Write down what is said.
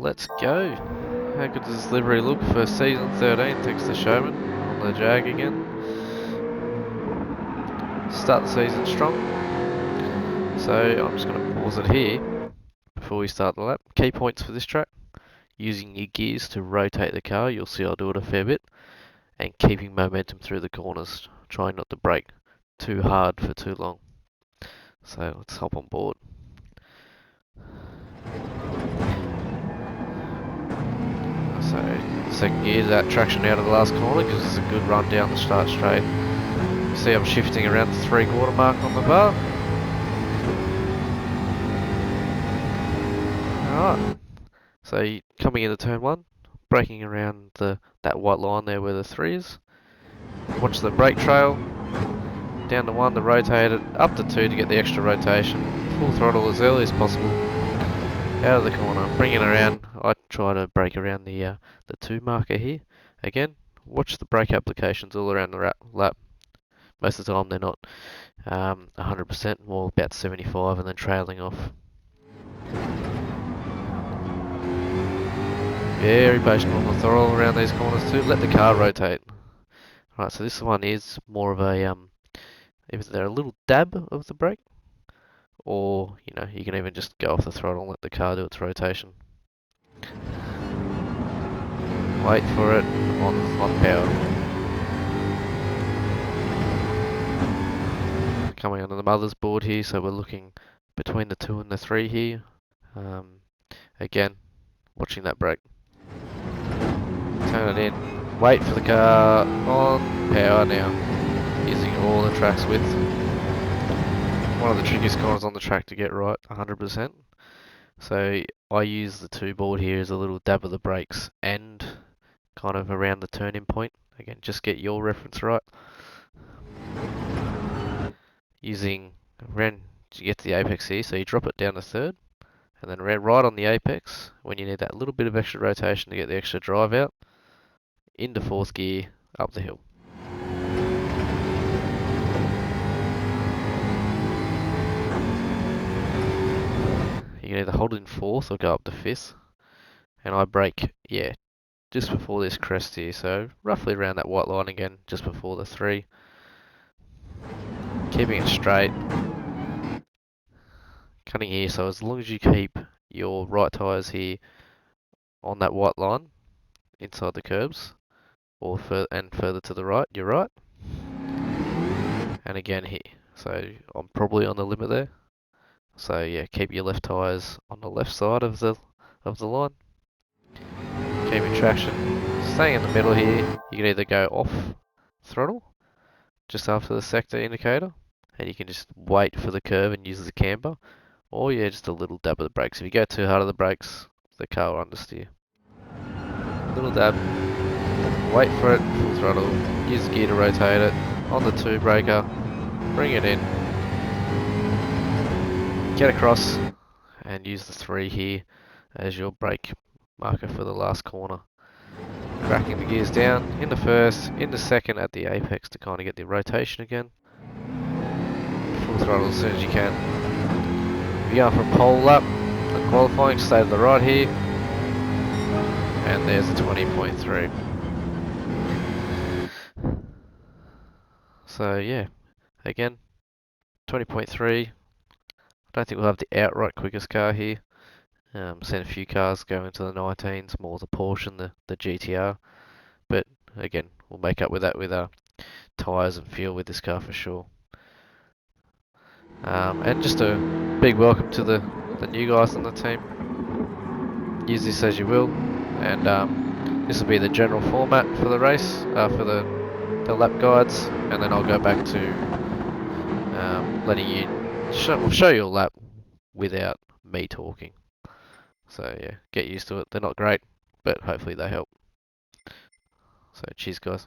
Let's go. How good does this livery look for season 13? Thanks to Showman on the Jag again. Start the season strong. So I'm just going to pause it here before we start the lap. Key points for this track: using your gears to rotate the car. You'll see I do it a fair bit. And keeping momentum through the corners. Trying not to brake too hard for too long. So let's hop on board. So second gear, that traction out of the last corner gives us a good run down the start straight. You see I'm shifting around the 3/4 mark on the bar. Alright, so coming into turn 1, braking around that white line there where the 3 is. Watch the brake trail, down to 1 to rotate it, up to 2 to get the extra rotation. Full throttle as early as possible. Out of the corner, bring it around. I try to brake around the 2 marker here. Again, watch the brake applications all around the lap. Most of the time they're not 100%, more about 75 and then trailing off. Very patient on the throttle around these corners too. Let the car rotate. Right, so this one is more of a either they're a little dab of the brake, or you can even just go off the throttle and let the car do its rotation. Wait for it on power. Coming onto the mother's board here, so we're looking between the 2 and the 3 here. Again, watching that brake. Turn it in. Wait for the car on power now. Using all the track's width. One of the trickiest corners on the track to get right, 100%. So I use the 2 board here as a little dab of the brakes and kind of around the turning point. Again, just get your reference right. Using around to get to the apex here, so you drop it down to 3rd, and then right on the apex when you need that little bit of extra rotation to get the extra drive out. Into 4th gear, up the hill. You can either hold it in 4th or go up to 5th. And I brake, just before this crest here, so roughly around that white line again, just before the 3. Keeping it straight. Cutting here, so as long as you keep your right tyres here on that white line, inside the curbs, or further to the right, you're right. And again here, so I'm probably on the limit there. So yeah, keep your left tyres on the left side of the line. Keeping traction, staying in the middle here. You can either go off throttle just after the sector indicator, and you can just wait for the curve and use the camber, or just a little dab of the brakes. If you go too hard on the brakes, the car will understeer. Little dab, wait for it, full throttle, use the gear to rotate it, on the 2 braker, bring it in, get across, and use the 3 here as your brake marker for the last corner. Cracking the gears down, into 1st, into 2nd at the apex to kind of get the rotation again. Full throttle as soon as you can. If you're going for a pole lap, the qualifying, stay to the right here. And there's a 20.3. So yeah, again, 20.3. I don't think we'll have the outright quickest car here. Seen a few cars go into the 19s, more the Porsche and the GTR. But again, we'll make up with that with tyres and fuel with this car for sure. And just a big welcome to the new guys on the team. Use this as you will, and this will be the general format for the race, for the lap guides, and then I'll go back to letting you show your lap without me talking. So yeah, get used to it. They're not great, but hopefully they help. So cheers guys.